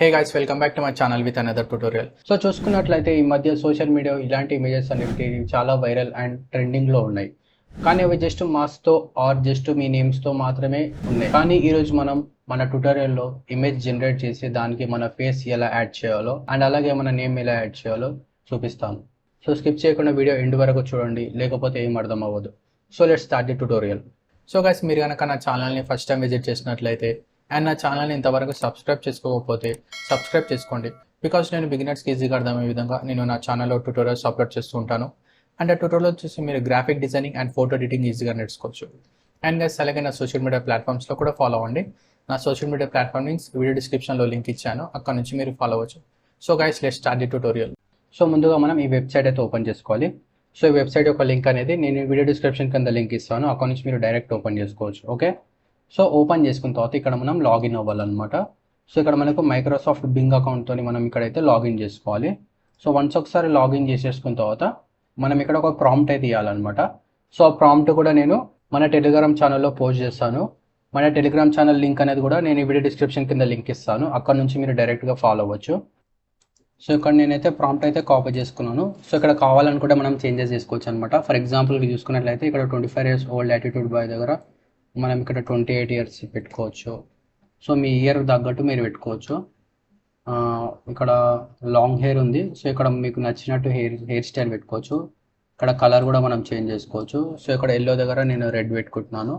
Hey guys, welcome back to my channel with another tutorial. So చూసుకున్నట్లయితే ఈ మధ్య social media ఇలాంటి images అనేవి చాలా వైరల్ అండ్ ట్రెండింగ్లో ఉన్నాయి. కానీ అవి జస్ట్ మాస్తో ఆర్ జస్ట్ మీ నేమ్స్తో మాత్రమే ఉన్నాయి. కానీ ఈరోజు మనం మన ట్యూటోరియల్లో ఇమేజ్ జనరేట్ చేసి దానికి మన ఫేస్ ఎలా యాడ్ చేయాలో అండ్ అలాగే మన నేమ్ ఎలా యాడ్ చేయాలో చూపిస్తాను. సో స్కిప్ చేయకుండా వీడియో ఎండ్ వరకు చూడండి, లేకపోతే ఏం అర్థం అవ్వదు. So let's start the tutorial. So guys, మీరు కనుక నా ఛానల్ని ఫస్ట్ టైం విజిట్ చేసినట్లయితే అండ్ నా ఛానల్ని ఇంతవరకు సబ్స్క్రైబ్ చేసుకోకపోతే సబ్స్క్రైబ్ చేసుకోండి. బికాస్ నేను బిగినర్స్కి ఈజీగా అర్థమయ్యే విధంగా నేను నా ఛానల్లో ట్యూటోరియల్స్ అప్లోడ్ చేస్తూ ఉంటాను. అండ్ ఆ ట్యూటోరియల్ చూసి మీరు graphic designing and photo editing ఈజీగా నేర్చుకోవచ్చు. అండ్ గైస్, అలాగే నా సోషల్ మీడియా ప్లాట్ఫామ్స్లో కూడా ఫాలో అవ్వండి. నా social media platform links video డిస్క్రిప్షన్లో లింక్ ఇచ్చాను, అక్కడ నుంచి మీరు ఫాలో అవ్వచ్చు. So guys, let's start the tutorial. So ముందుగా మనం ఈ వెబ్సైట్ అయితే ఓపెన్ చేసుకోవాలి. సో ఈ వెబ్సైట్ యొక్క లింక్ అనేది నేను వీడియో డిస్క్రిప్షన్ కింద లింక్ ఇస్తాను, అక్కడ నుంచి మీరు డైరెక్ట్ ఓపెన్ చేసుకోవచ్చు. ఓకే, సో ఓపెన్ చేసుకున్న తర్వాత ఇక్కడ మనం లాగిన్ అవ్వాలన్నమాట. సో ఇక్కడ మనకు మైక్రోసాఫ్ట్ బింగ్ అకౌంట్తో మనం ఇక్కడైతే లాగిన్ చేసుకోవాలి. సో వన్స్ ఒకసారి లాగిన్ చేసేసుకున్న తర్వాత మనం ఇక్కడ ఒక ప్రాంప్ట్ అయితే ఇవ్వాలన్నమాట. సో ఆ ప్రాంప్ట్ కూడా నేను మన టెలిగ్రామ్ ఛానల్లో పోస్ట్ చేస్తాను. మన టెలిగ్రామ్ ఛానల్ లింక్ అనేది కూడా నేను ఈ వీడియో డిస్క్రిప్షన్ కింద లింక్ ఇస్తాను, అక్కడ నుంచి మీరు డైరెక్ట్గా ఫాలో అవ్వచ్చు. సో ఇక్కడ నేనైతే ప్రాంప్ట్ అయితే కాపీ చేసుకున్నాను. సో ఇక్కడ కావాలనుకుంటే మనం చేంజెస్ చేసుకోవచ్చు అనమాట. ఫర్ ఎగ్జాంపుల్ చూసుకున్నట్లయితే ఇక్కడ 25 years ఓల్డ్ యాటిట్యూడ్ బాయ్ దగ్గర మనం ఇక్కడ 28 years పెట్టుకోవచ్చు. సో మీ ఇయర్ తగ్గట్టు మీరు పెట్టుకోవచ్చు. ఇక్కడ లాంగ్ హెయిర్ ఉంది, సో ఇక్కడ మీకు నచ్చినట్టు హెయిర్ స్టైల్ పెట్టుకోవచ్చు. ఇక్కడ కలర్ కూడా మనం చేంజ్ చేసుకోవచ్చు. సో ఇక్కడ ఎల్లో దగ్గర నేను రెడ్ పెట్టుకుంటున్నాను.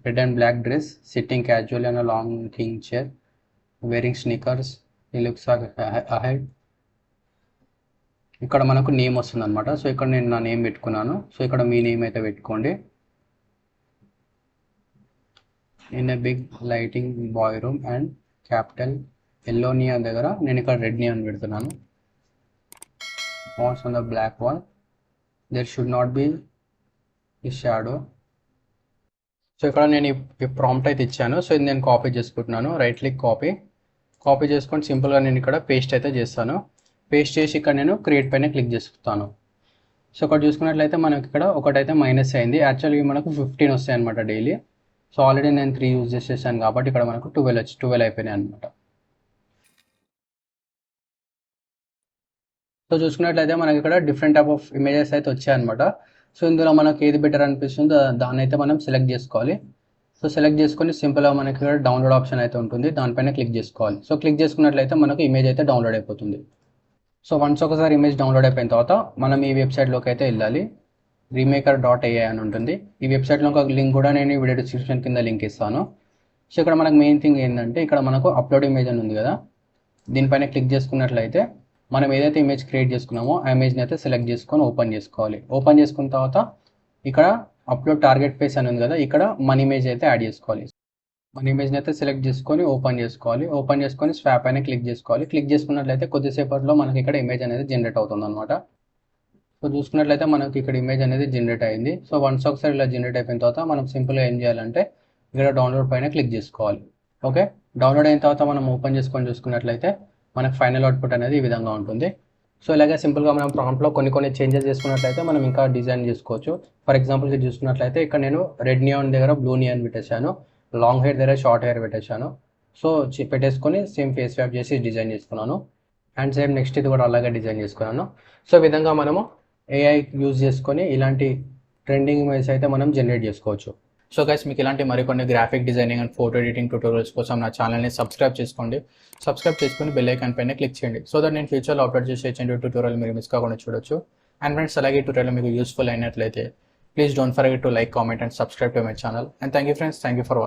Red and black dress, sitting casual and long king chair, wearing sneakers, ఈ లుక్స్ అహెడ్. ఇక్కడ మనకు నేమ్ వస్తుంది అనమాట. సో ఇక్కడ నేను నా నేమ్ పెట్టుకున్నాను. సో ఇక్కడ మీ నేమ్ అయితే పెట్టుకోండి. In a big lighting boy room and capital yellow neon దగ్గర నేను ఇక్కడ రెడ్ నియాన్ పెడుతున్నాను. Fonts on the black wall, there should not be ఈ షాడో. సో ఇక్కడ నేను ఈ ప్రాంప్ట్ అయితే ఇచ్చాను. సో ఇది నేను కాపీ చేసుకుంటున్నాను. రైట్ క్లిక్ కాపీ చేసుకొని సింపుల్గా నేను ఇక్కడ పేస్ట్ అయితే చేస్తాను. పేస్ట్ చేసి ఇక్కడ నేను క్రియేట్ పైన క్లిక్ చేస్తాను. సో ఇక్కడ చూసుకున్నట్లయితే మనకి ఇక్కడ ఒకటైతే మైనస్ అయింది. యాక్చువల్గా మనకు 15 వస్తాయి అనమాట డైలీ. సో ఆల్రెడీ నేను 3 యూజ్ చేసేసాను కాబట్టి ఇక్కడ మనకు 12 అయిపోయినాయి అనమాట. సో చూసుకున్నట్లయితే మనకి ఇక్కడ డిఫరెంట్ టైప్ ఆఫ్ ఇమేజెస్ అయితే వచ్చాయన్నమాట. సో ఇందులో మనకి ఏది బెటర్ అనిపిస్తుందో దాన్ని అయితే మనం సెలెక్ట్ చేసుకోవాలి. సో సెలెక్ట్ చేసుకొని సింపుల్గా మనకి ఇక్కడ డౌన్లోడ్ ఆప్షన్ అయితే ఉంటుంది, దానిపైన క్లిక్ చేసుకోవాలి. సో క్లిక్ చేసుకున్నట్లయితే మనకు ఇమేజ్ అయితే డౌన్లోడ్ అయిపోతుంది. సో వన్స్ ఒకసారి ఇమేజ్ డౌన్లోడ్ అయిపోయిన తర్వాత మనం ఈ వెబ్సైట్లోకి అయితే వెళ్ళాలి. remaker.ai అని ఉంటుంది. ఈ వెబ్సైట్లో ఒక లింక్ కూడా నేను ఈ వీడియో డిస్క్రిప్షన్ కింద లింక్ ఇస్తాను. సో ఇక్కడ మనకు మెయిన్ థింగ్ ఏంటంటే ఇక్కడ మనకు అప్లోడ్ ఇమేజ్ అని ఉంది కదా, దీనిపైన క్లిక్ చేసుకున్నట్లయితే మనం ఏదైతే ఇమేజ్ క్రియేట్ చేసుకున్నామో ఆ ఇమేజ్ని అయితే సెలెక్ట్ చేసుకొని ఓపెన్ చేసుకోవాలి. ఓపెన్ చేసుకున్న తర్వాత ఇక్కడ అప్లోడ్ టార్గెట్ ఫేస్ అని ఉంది కదా, ఇక్కడ మన ఇమేజ్ అయితే యాడ్ చేసుకోవాలి. మన ఇమేజ్ని అయితే సెలెక్ట్ చేసుకొని ఓపెన్ చేసుకోవాలి. ఓపెన్ చేసుకొని స్వాప్ పైన క్లిక్ చేసుకోవాలి. క్లిక్ చేసుకున్నట్లయితే కొద్దిసేపట్లో మనకి ఇక్కడ ఇమేజ్ అనేది జనరేట్ అవుతుంది అనమాట. సో చూసుకున్నట్లయితే మనకి ఇక్కడ ఇమేజ్ అనేది జనరేట్ అయింది. సో వన్స్ ఒకసారి ఇలా జనరేట్ అయిపోయిన తర్వాత మనం సింపుల్గా ఏం చేయాలంటే ఇక్కడ డౌన్లోడ్ పైన క్లిక్ చేసుకోవాలి. ఓకే, డౌన్లోడ్ అయిన తర్వాత మనం ఓపెన్ చేసుకొని చూసుకున్నట్లయితే మనకు ఫైనల్ అవుట్పుట్ అనేది ఈ విధంగా ఉంటుంది. సో ఇలాగే సింపుల్గా మనం ప్రాంప్ట్లో కొన్ని చేంజెస్ చేసుకున్నట్లయితే మనం ఇంకా డిజైన్ చేసుకోవచ్చు. ఫర్ ఎగ్జాంపుల్ ఇది చూసుకున్నట్లయితే ఇక్కడ నేను రెడ్ నియాన్ దగ్గర బ్లూ నియాన్ పెట్టేశాను, లాంగ్ హెయిర్ దగ్గర షార్ట్ హెయిర్ పెట్టేశాను. సో పెట్టేసుకొని సేమ్ ఫేస్ స్వాప్ చేసి డిజైన్ చేసుకున్నాను. అండ్ సేమ్ నెక్స్ట్ ఇది కూడా అలాగే డిజైన్ చేసుకున్నాను. సో ఈ విధంగా మనము ఏఐ యూజ్ చేసుకొని ఇలాంటి ట్రెండింగ్ ఇమేజ్ అయితే మనం జనరేట్ చేసుకోవచ్చు. సో గైస్, మీకు ఇలాంటి మరికొన్ని graphic designing and photo editing tutorials కోసం నా ఛానల్ని సబ్స్క్రైబ్ చేసుకోండి. సబ్స్క్రైబ్ చేసుకొని బెల్ ఐకాన్ పైన క్లిక్ చేయండి. సో దట్ నేను ఫ్యూచర్లో అప్లోడ్ చేసే ట్యూటోరియల్ మీరు మిస్ కాకుండా చూడొచ్చు. అండ్ ఫ్రెండ్స్, అలాగే ట్యూటోరియల్ మీకు యూస్ఫుల్ అయినట్లయితే please don't forget to like, comment and subscribe to my channel. And thank you friends, thank you for watching.